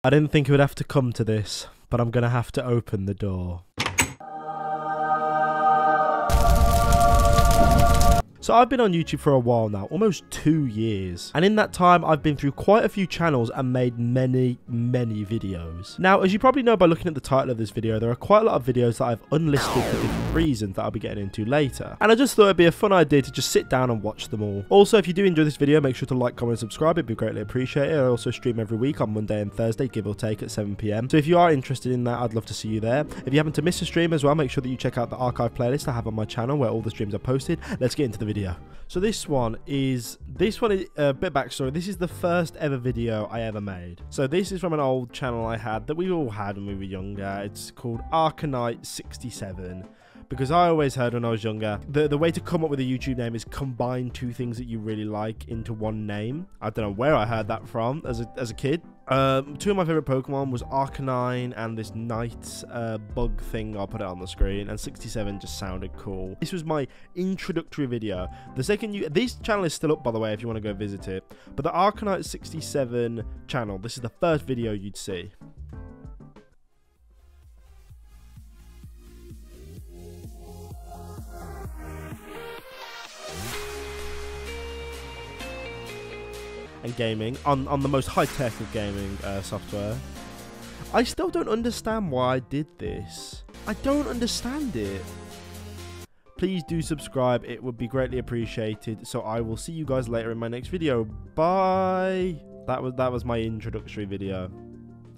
I didn't think it would have to come to this, but I'm gonna have to open the door. So I've been on YouTube for a while now, almost 2 years. And in that time, I've been through quite a few channels and made many videos. Now, as you probably know by looking at the title of this video, there are quite a lot of videos that I've unlisted for different reasons that I'll be getting into later. And I just thought it'd be a fun idea to just sit down and watch them all. Also, if you do enjoy this video, make sure to like, comment, and subscribe. It'd be greatly appreciated. I also stream every week on Monday and Thursday, give or take, at 7 PM. So if you are interested in that, I'd love to see you there. If you happen to miss a stream as well, make sure that you check out the archive playlist I have on my channel where all the streams are posted. Let's get into the video. So this one is a bit backstory. This is the first ever video I ever made. So this is from an old channel I had that we all had when we were younger. It's called Arcanite67. Because I always heard when I was younger, the way to come up with a YouTube name is combine two things that you really like into one name. I don't know where I heard that from as a kid. Two of my favorite Pokemon was Arcanine and this night bug thing. I'll put it on the screen. And 67 just sounded cool. This was my introductory video. The second this channel is still up, by the way, if you want to go visit it. But the Arcanite 67 channel, this is the first video you'd see. And gaming on the most high-tech of gaming software. I still don't understand why I did this. I don't understand it. Please do subscribe. It would be greatly appreciated. So I will see you guys later in my next video. Bye. That was my introductory video.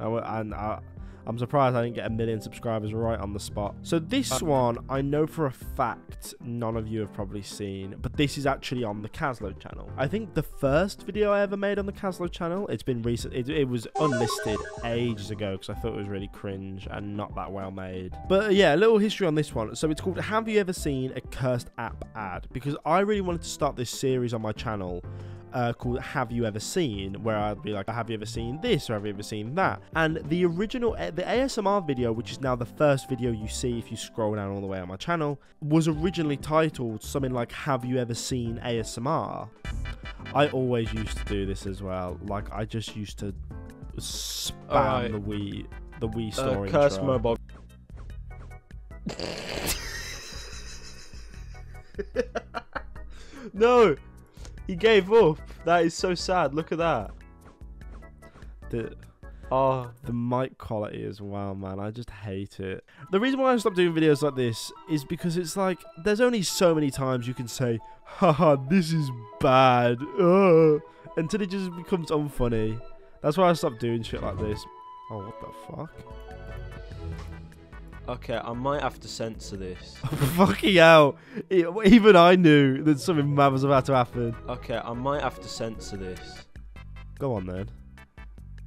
I'm surprised I didn't get 1 million subscribers right on the spot. So this one, I know for a fact none of you have probably seen, but this is actually on the Caslo channel. I think the first video I ever made on the Caslo channel, it's been recent. It was unlisted ages ago because I thought it was really cringe and not that well made. But yeah, a little history on this one. So it's called Have You Ever Seen a Cursed App Ad? Because I really wanted to start this series on my channel called Have You Ever Seen, where I'd be like, have you ever seen this or have you ever seen that? And the original, the ASMR video, which is now the first video you see if you scroll down all the way on my channel, was originally titled something like Have You Ever Seen ASMR? I always used to do this as well. Like, I just used to spam the Wii store intro. Curse mobile. No! He gave up. That is so sad. Look at that. The mic quality as well, man. I just hate it. The reason why I stopped doing videos like this is because it's like, there's only so many times you can say, haha, this is bad, until it just becomes unfunny. That's why I stopped doing shit like this. Oh, what the fuck? Okay, I might have to censor this. Fucking hell. Even I knew that something mad was about to happen. Okay, I might have to censor this. Go on, then.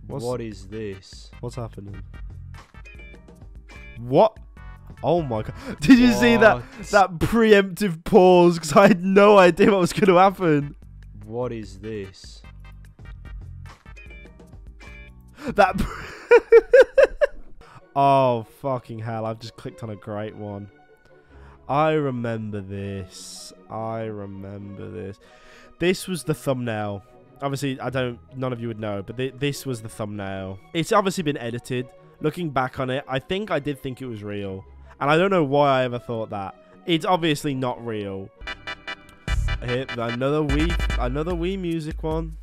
What is this? What's happening? What? Oh my god. Did you see that preemptive pause? Because I had no idea what was going to happen. What is this? That... Oh, fucking hell. I've just clicked on a great one. I remember this. This was the thumbnail. Obviously, none of you would know, but this was the thumbnail. It's obviously been edited. Looking back on it, I did think it was real. And I don't know why I ever thought that. It's obviously not real. Here, another Wii music one.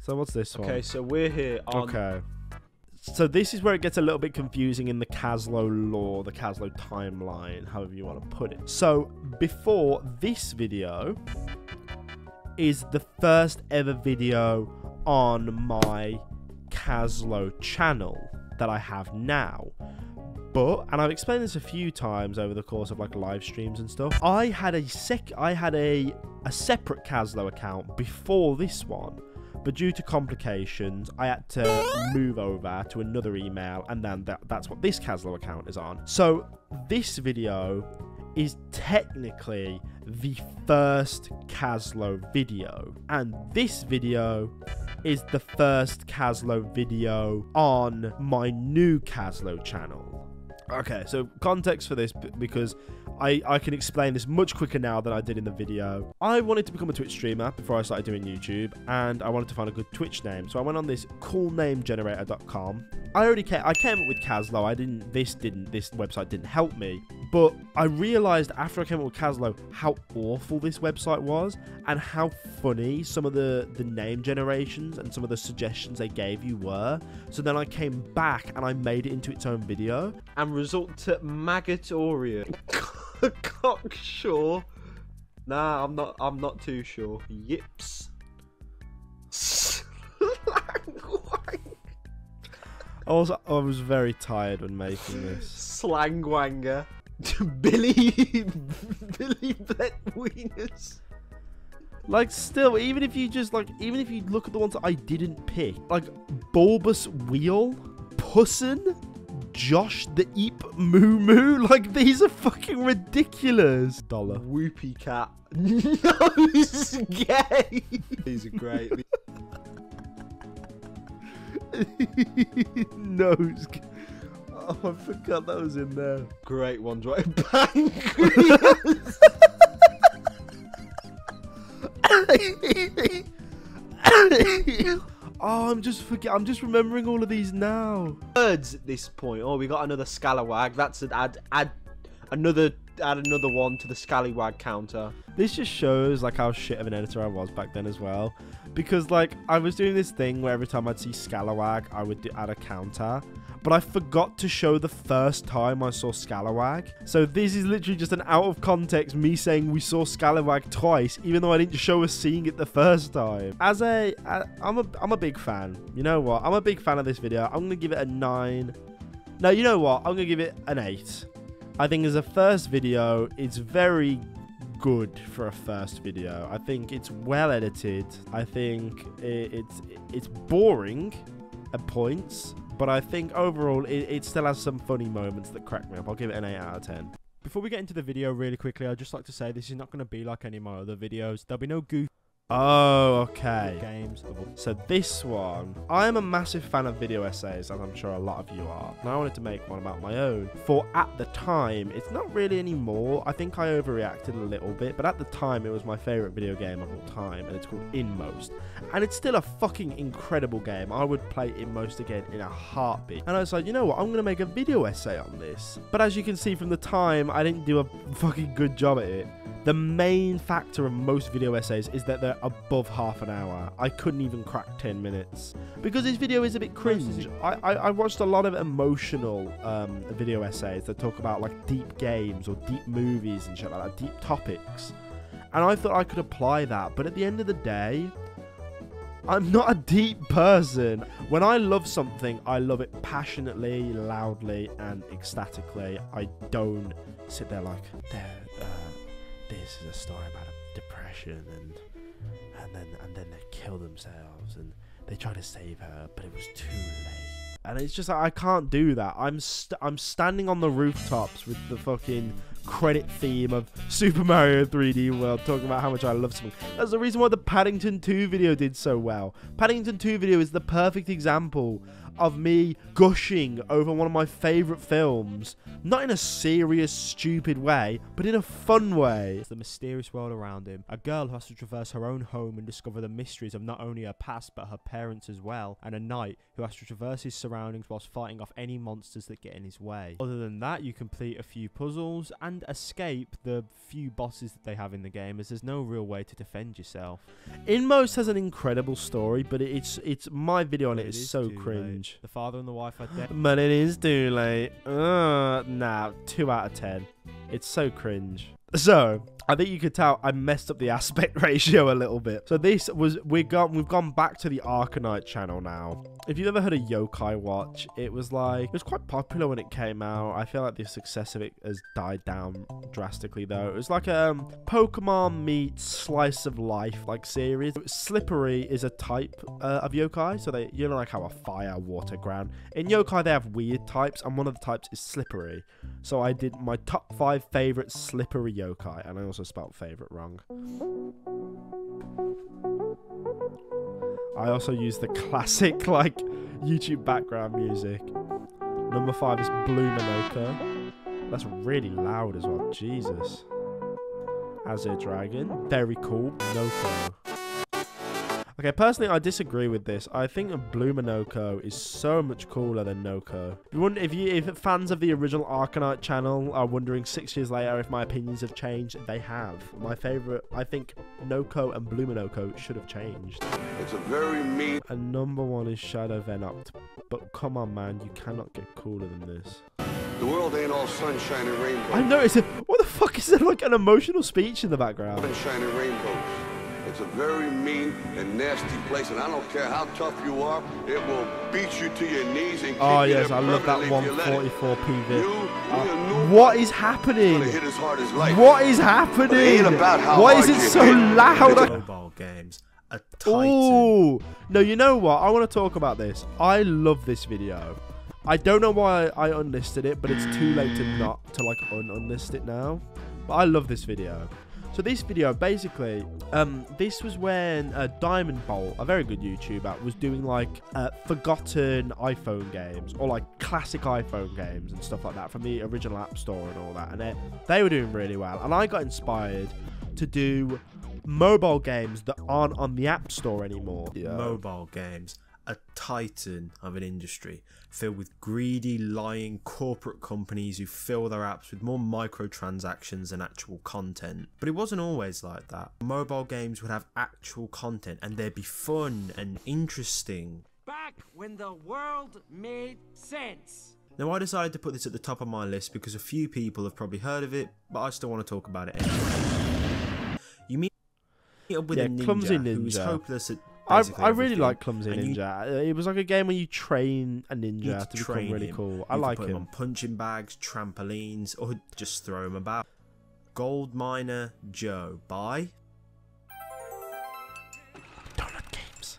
So what's this one? Okay, so we're here on... Okay. So this is where it gets a little bit confusing in the Caslo lore, the Caslo timeline, however you want to put it. So before this video is the first ever video on my Caslo channel that I have now. But, and I've explained this a few times over the course of like live streams and stuff, I had a separate Caslo account before this one. But due to complications, I had to move over to another email, and then that's what this Caslo account is on. So this video is technically the first Caslo video, and this video is the first Caslo video on my new Caslo channel. Okay, so context for this, because I can explain this much quicker now than I did in the video. I wanted to become a Twitch streamer before I started doing YouTube, and I wanted to find a good Twitch name. So I went on this coolnamegenerator.com. I came up with Caslo. This website didn't help me. But I realized after I came up with Caslo how awful this website was and how funny some of the name generations and some of the suggestions they gave you were. So then I came back and I made it into its own video. And result to Maggotorian. Cocksure. Nah, I'm not too sure. Yips. I was very tired when making this. Slangwanger. Billy Wieners. Like, still, even if you look at the ones that I didn't pick, like Bulbous Wheel, Pussin, Josh the Eep Moo Moo, like these are fucking ridiculous. Dollar. Whoopie Cat. Nose Gay. These are great. Nose. Oh, I forgot that was in there. Great ones, right? Pancreas. Oh, I'm just remembering all of these now. Birds at this point. Oh, we got another Scalawag. That's an add another one to the Scallywag counter. This just shows like how shit of an editor I was back then as well, because like I was doing this thing where every time I'd see Scalawag I would add a counter, but I forgot to show the first time I saw Scalawag. So this is literally just an out of context me saying we saw Scalawag twice, even though I didn't show us seeing it the first time. I'm a big fan. You know what? I'm a big fan of this video. I'm gonna give it a 9. No, you know what? I'm gonna give it an 8. I think as a first video, it's very good for a first video. I think it's well edited. I think it's boring at points, but I think overall it still has some funny moments that crack me up. I'll give it an 8 out of 10. Before we get into the video really quickly, I'd just like to say this is not going to be like any of my other videos. There'll be no goof. Oh, okay. Games. So this one, I am a massive fan of video essays, as I'm sure a lot of you are. And I wanted to make one about my own. For at the time, it's not really anymore. I think I overreacted a little bit, but at the time, it was my favorite video game of all time, and it's called Inmost. And it's still a fucking incredible game. I would play Inmost again in a heartbeat. And I was like, you know what? I'm gonna make a video essay on this. But as you can see from the time, I didn't do a fucking good job at it. The main factor of most video essays is that they're above half an hour. I couldn't even crack 10 minutes because this video is a bit cringe. I watched a lot of emotional video essays that talk about like deep games or deep movies and shit like that, deep topics, and I thought I could apply that. But at the end of the day, I'm not a deep person. When I love something, I love it passionately, loudly, and ecstatically. I don't sit there like this is a story about depression and then they kill themselves and they try to save her, but it was too late. And it's just like, I can't do that. I'm standing on the rooftops with the fucking credit theme of Super Mario 3D World talking about how much I love something. That's the reason why the Paddington 2 video did so well. Paddington 2 video is the perfect example of me gushing over one of my favorite films, not in a serious, stupid way, but in a fun way. It's the mysterious world around him. A girl who has to traverse her own home and discover the mysteries of not only her past, but her parents as well. And a knight who has to traverse his surroundings whilst fighting off any monsters that get in his way. Other than that, you complete a few puzzles and escape the few bosses that they have in the game, as there's no real way to defend yourself. Inmost has an incredible story, but it's my video on it is so cringe. The father and the wife are dead. But it is too late. Nah, 2 out of 10. It's so cringe. So, I think you could tell I messed up the aspect ratio a little bit. So this was, we've gone back to the Arcanite channel now. If you've ever heard of Yokai Watch, it was quite popular when it came out. I feel like the success of it has died down drastically though. It was like a Pokemon meets slice of life like series. Slippery is a type of yokai. So they, you know, like how a fire, water, ground. In yokai they have weird types, and one of the types is slippery. So I did my top 5 favorite slippery yokai, and I also spelled favorite wrong. I also used the classic like YouTube background music. Number 5 is Blue Monaco. That's really loud as well. Jesus. Azure Dragon. Very cool. Noko. Okay, personally, I disagree with this. I think Blue Monaco is so much cooler than Noko. If fans of the original Arcanite channel are wondering 6 years later if my opinions have changed, they have. My favorite, I think Noko and Blue Monaco should have changed. It's a very mean. And number 1 is Shadow Venopt. But come on, man, you cannot get cooler than this. The world ain't all sunshine and rainbows. I noticed it. What the fuck is there, like an emotional speech in the background? Sunshine and rainbows. It's a very mean and nasty place, and I don't care how tough you are, it will beat you to your knees and kick you yes, there I love that permanently if you let it. 144p vid. You What is happening? gonna hit as hard as life. What is happening? But it ain't about how Why hard is it you so hit. loud? Mobile games. A titan. Ooh. No, you know what? I want to talk about this. I love this video. I don't know why I unlisted it, but it's too late to unlist it now. But I love this video. So this video, basically, this was when Diamond Bolt, a very good YouTuber, was doing like forgotten iPhone games or like classic iPhone games and stuff like that from the original App Store and all that. And they were doing really well. And I got inspired to do mobile games that aren't on the App Store anymore. Mobile games. A titan of an industry filled with greedy, lying corporate companies who fill their apps with more microtransactions than actual content. But it wasn't always like that. Mobile games would have actual content and they'd be fun and interesting. Back when the world made sense. Now, I decided to put this at the top of my list because a few people have probably heard of it, but I still want to talk about it anyway. You meet up with a Clumsy ninja who's Ninja. hopeless at I basically really everything, like Clumsy and Ninja. It was like a game where you train a you ninja need to become train really him. cool. You I can like put him him. on punching bags, trampolines, or just throw him about. Gold Miner Joe by Donut Games.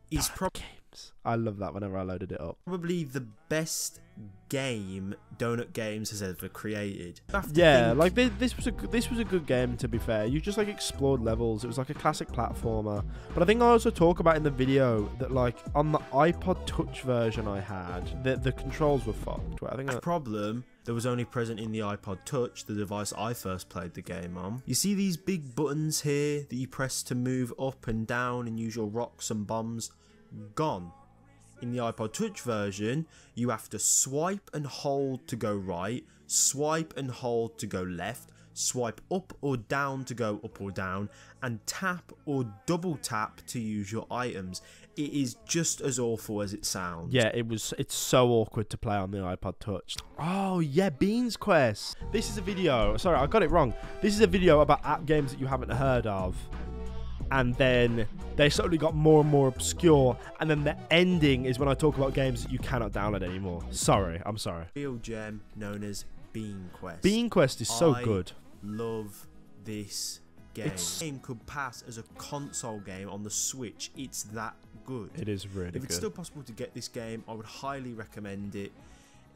he's Donut Games. I love that whenever I loaded it up. probably the best game Donut Games has ever created. You have to Yeah, think- like this was a good game, to be fair. You just like explored levels. It was like a classic platformer. But I think I also talk about in the video that like on the iPod Touch version I had, the controls were fucked. I think a problem that was only present in the iPod Touch, the device I first played the game on. You see these big buttons here that you press to move up and down and use your rocks and bombs? Gone. In the iPod Touch version, you have to swipe and hold to go right, swipe and hold to go left, swipe up or down to go up or down, and tap or double tap to use your items. It is just as awful as it sounds. yeah, it's so awkward to play on the iPod Touch. Oh yeah, Beans Quest. This is a video. Sorry, I got it wrong. This is a video about app games that you haven't heard of. And then they slowly got more and more obscure, and then the ending is when I talk about games that you cannot download anymore. Sorry, I'm sorry. Real gem known as Bean Quest. Bean Quest is so I good. Love this game. This game could pass as a console game on the Switch. It's that good. It is really If it's good. still possible to get this game, I would highly recommend it.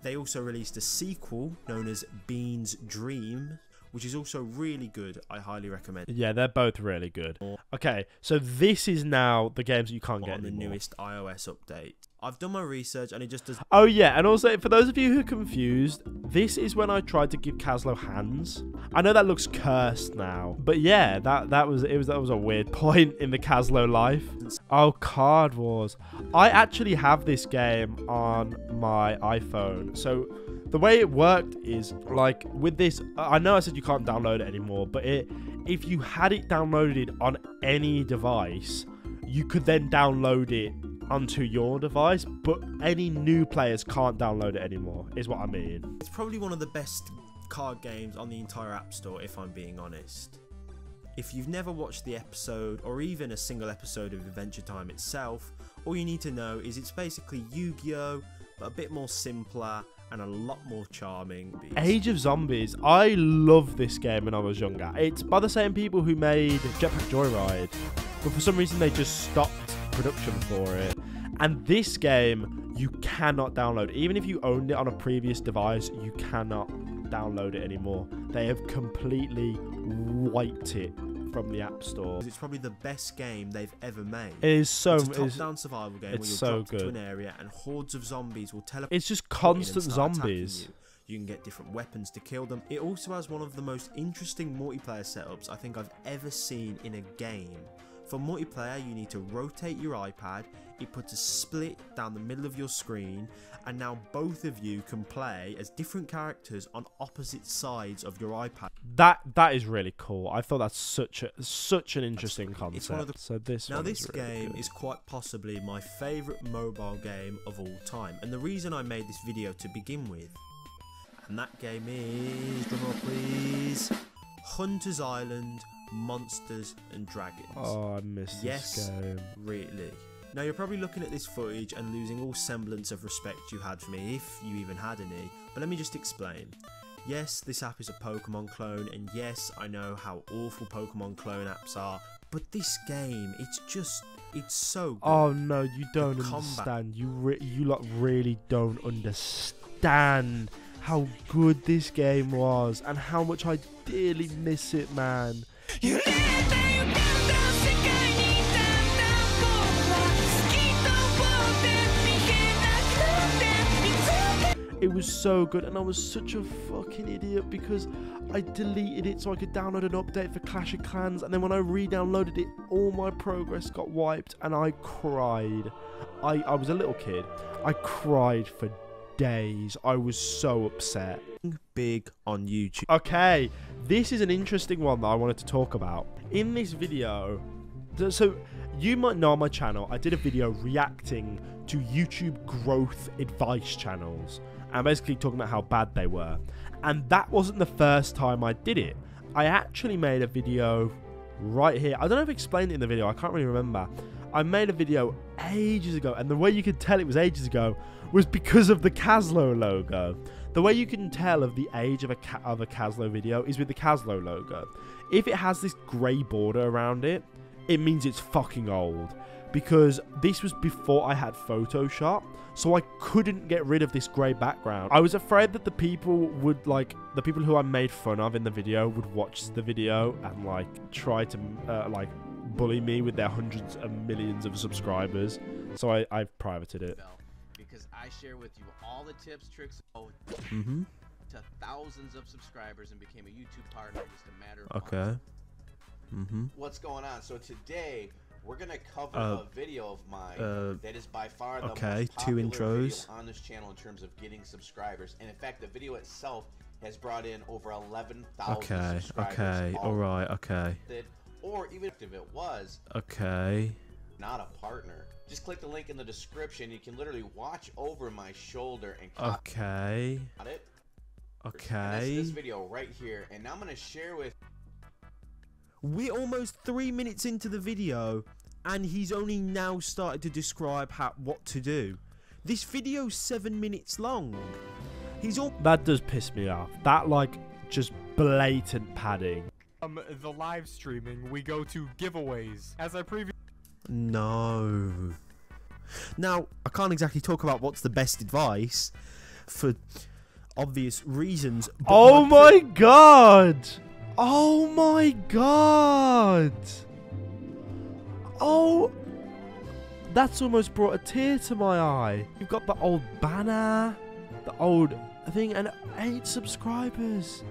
They also released a sequel known as Bean's Dream, which is also really good. I highly recommend it. Yeah, they're both really good. Okay, so this is now the games that you can't get On the anymore. newest iOS update. I've done my research and it just does. Oh yeah, and also for those of you who are confused, this is when I tried to give Caslo hands. I know that looks cursed now, but yeah, that was a weird point in the Caslo life. Oh, Card Wars. I actually have this game on my iPhone. So the way it worked is like with this. I know I said you can't download it anymore, but if you had it downloaded on any device, you could then download it onto your device, but any new players can't download it anymore, is what I mean. It's probably one of the best card games on the entire App Store, if I'm being honest. If you've never watched the episode, or even a single episode of Adventure Time itself, all you need to know is it's basically Yu-Gi-Oh, but a bit more simpler and a lot more charming. Age of Zombies. I love this game when I was younger. It's by the same people who made Jetpack Joyride, but for some reason they just stopped production for it. And this game you cannot download. Even if you owned it on a previous device, you cannot download it anymore. They have completely wiped it from the App Store. It's probably the best game they've ever made. It is so. It's a top-down survival game where you're so dropped into good. an area and hordes of zombies will teleport. It's just in and constant start attacking zombies. You can get different weapons to kill them. It also has one of the most interesting multiplayer setups I think I've ever seen in a game. For multiplayer, you need to rotate your iPad, it puts a split down the middle of your screen, and now both of you can play as different characters on opposite sides of your iPad. That is really cool. I thought that's such an interesting concept. It's one of the, so this really game good. is quite possibly my favourite mobile game of all time, and the reason I made this video to begin with. And that game is, drumroll please, Hunter's Island, Monsters and Dragons. Oh, I missed this game. Really. Now you're probably looking at this footage and losing all semblance of respect you had for me, if you even had any, but let me just explain. Yes, this app is a Pokemon clone, and yes, I know how awful Pokemon clone apps are, but this game, it's so good. Oh no, you don't understand. You lot really don't understand how good this game was and how much I dearly miss it, man. It was so good, and I was such a fucking idiot because I deleted it so I could download an update for Clash of Clans, and then when I re-downloaded it, all my progress got wiped, and I cried. I was a little kid. I cried for days. I was so upset. Big on YouTube. Okay, this is an interesting one that I wanted to talk about. In this video, so you might know on my channel, I did a video reacting to YouTube growth advice channels and basically talking about how bad they were. And that wasn't the first time I did it. I actually made a video right here. I don't know if I explained it in the video. I can't really remember. I made a video ages ago, and the way you could tell it was ages ago was because of the Caslo logo. The way you can tell of the age of a Caslo video is with the Caslo logo. If it has this grey border around it, it means it's fucking old. Because this was before I had Photoshop, so I couldn't get rid of this grey background. I was afraid that the people who I made fun of in the video would watch the video and try to bully me with their hundreds of millions of subscribers. So I privated it. Because I share with you all the tips, tricks, to thousands of subscribers and became a YouTube partner in just a matter of months. What's going on? So today we're gonna cover a video of mine that is by far the most popular video on this channel in terms of getting subscribers. And in fact, the video itself has brought in over 11,000 subscribers. Or even if it was not a partner, just click the link in the description. You can literally watch over my shoulder and copy it. And that's this video right here. And now I'm gonna share with. We're almost 3 minutes into the video, and he's only now started to describe what to do. This video's 7 minutes long. That does piss me off. That just blatant padding. The live streaming, we go to giveaways. As I previously. No. Now, I can't exactly talk about what's the best advice for obvious reasons. Oh my god! Oh my god! Oh, that's almost brought a tear to my eye. You've got the old banner, the old thing, and 8 subscribers.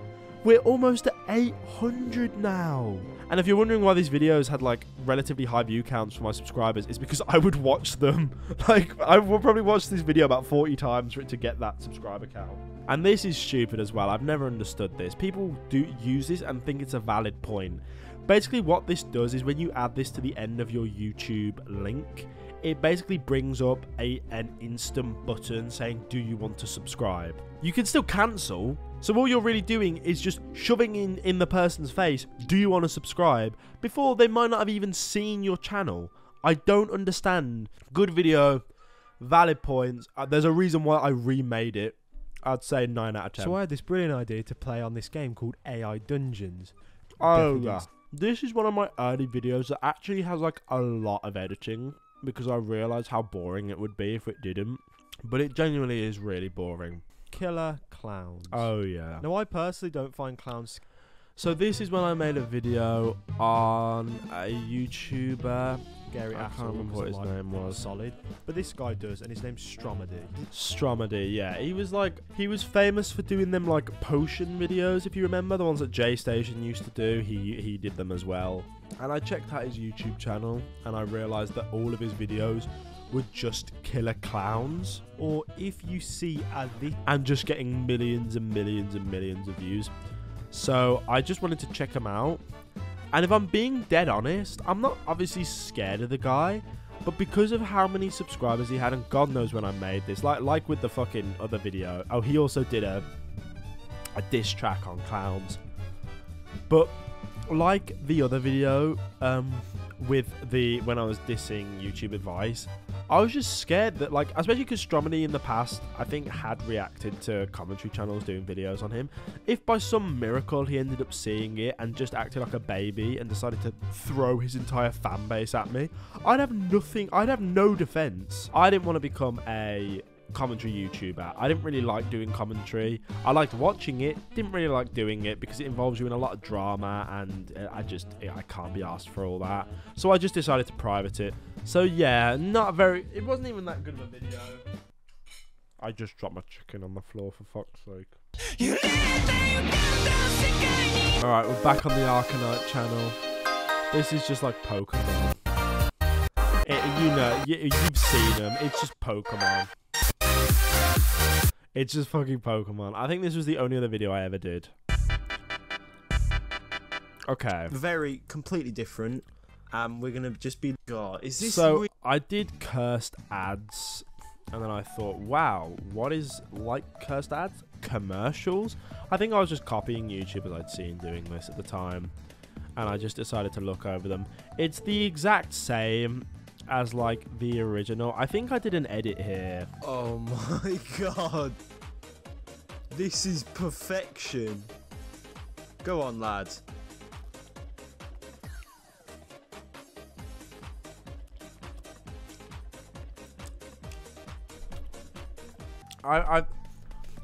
We're almost at 800 now. And if you're wondering why these videos had relatively high view counts for my subscribers, it's because I would watch them. I would probably watch this video about 40 times for it to get that subscriber count. And this is stupid as well. I've never understood this. People do use this and think it's a valid point. Basically what this does is when you add this to the end of your YouTube link, it basically brings up an instant button saying, do you want to subscribe? You can still cancel. So all you're really doing is just shoving in the person's face, do you want to subscribe? Before they might not have even seen your channel. I don't understand. Good video, valid points. There's a reason why I remade it. I'd say 9 out of 10. So I had this brilliant idea to play on this game called AI Dungeons. Oh yeah. This is one of my early videos that actually has a lot of editing, because I realised how boring it would be if it didn't. But it genuinely is really boring. Killer clowns. Oh yeah. Now I personally don't find clowns. So this is when I made a video on a YouTuber. Gary, I can't remember what his name was. Solid. But this guy does, and his name's Stromedy. Stromedy, yeah. He was famous for doing them like potion videos, if you remember, the ones that J Station used to do. He did them as well. And I checked out his YouTube channel, and I realized that all of his videos were just killer clowns, or if you see and just getting millions and millions and millions of views. So I just wanted to check him out. And if I'm being dead honest, I'm not obviously scared of the guy, but because of how many subscribers he had, and God knows when I made this, like with the fucking other video. Oh, he also did a diss track on clowns. But like the other video, when I was dissing YouTube advice, I was just scared that, like, especially because Stromedy in the past, I think, had reacted to commentary channels doing videos on him. If by some miracle he ended up seeing it and just acted like a baby and decided to throw his entire fan base at me, I'd have no defense. I didn't want to become a commentary YouTuber. I didn't really like doing commentary. I liked watching it, didn't really like doing it because it involves you in a lot of drama, and I can't be asked for all that. So I just decided to private it. So yeah, it wasn't even that good of a video. I just dropped my chicken on the floor, for fuck's sake. Alright, we're back on the Arcanite channel. This is just like Pokemon. You've seen them. It's just Pokemon. It's just fucking Pokemon. I think this was the only other video I ever did. Okay. Very completely different. We're gonna just be. God, is this? So I did cursed ads, and then I thought, wow, what is like cursed ads? Commercials? I think I was just copying YouTubers I'd seen doing this at the time, and I just decided to look over them. It's the exact same as like the original. I think I did an edit here. Oh my god, this is perfection. Go on, lads.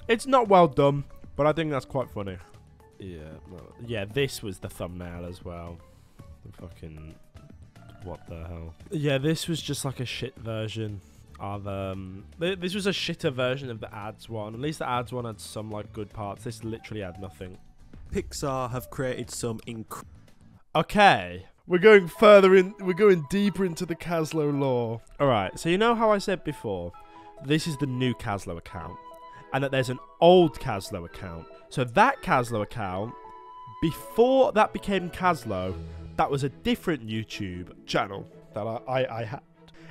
It's not well done, but I think that's quite funny. Yeah, this was the thumbnail as well. Fucking what the hell? Yeah, this was just like a shit version of this was a shitter version of the ads one. At least the ads one had some like good parts. This literally had nothing. Pixar have created some Okay, we're going further in. We're going deeper into the Caslo lore. All right, so you know how I said before, this is the new Caslo account, and that there's an old Caslo account. So that Caslo account, before that became Caslo, that was a different YouTube channel that I had.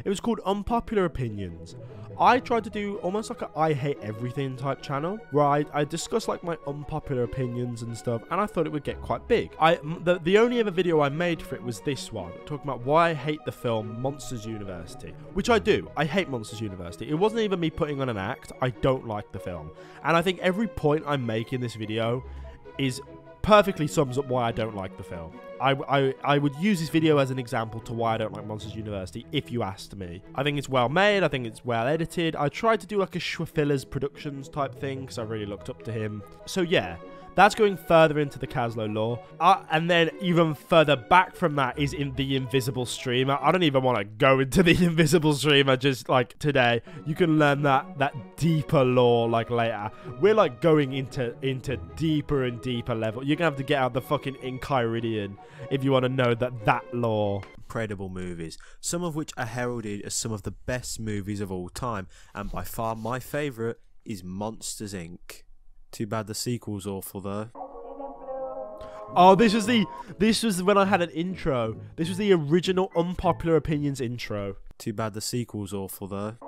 It was called Unpopular Opinions. I tried to do almost like a I hate everything type channel, where I discuss like my unpopular opinions and stuff, and I thought it would get quite big. The only other video I made for it was this one, talking about why I hate the film Monsters University, which I do. I hate Monsters University. It wasn't even me putting on an act. I don't like the film. And I think every point I make in this video is perfectly sums up why I don't like the film. I would use this video as an example to why I don't like Monsters University if you asked me. I think it's well made. I think it's well edited. I tried to do like a Schwafillers Productions type thing because I really looked up to him. So yeah, that's going further into the Caslo lore. And then even further back from that is in the Invisible Streamer. I don't even want to go into the Invisible Streamer just like today. You can learn that deeper lore like later. We're like going into deeper and deeper level. You're going to have to get out the fucking Enchiridion if you want to know that lore. Incredible movies, some of which are heralded as some of the best movies of all time. And by far my favourite is Monsters, Inc. Too bad the sequel's awful though. Oh, this was when I had an intro. This was the original Unpopular Opinions intro. Too bad the sequel's awful though. And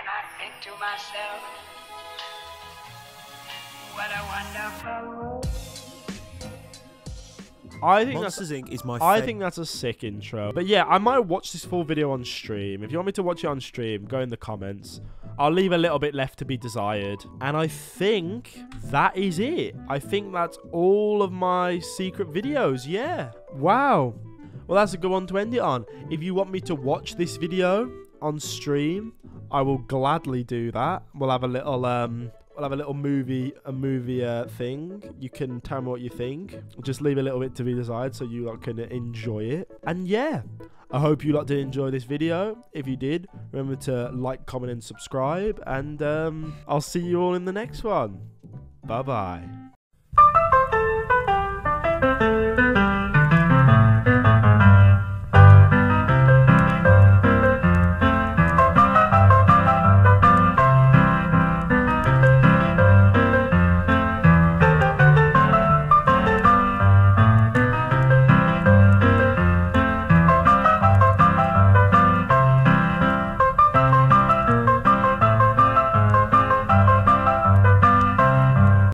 I think to myself, what a wonderful world. I think Monsters Inc. is my I think that's a sick intro. But yeah, I might watch this full video on stream. If you want me to watch it on stream, go in the comments. I'll leave a little bit left to be desired. And I think that is it. I think that's all of my secret videos. Yeah. Wow. Well, that's a good one to end it on. If you want me to watch this video on stream, I will gladly do that. We'll have a little we'll have a little movie thing. You can tell me what you think. Just leave a little bit to be desired so you lot can enjoy it. And yeah, I hope you lot did enjoy this video. If you did, remember to like, comment, and subscribe. And I'll see you all in the next one. Bye bye.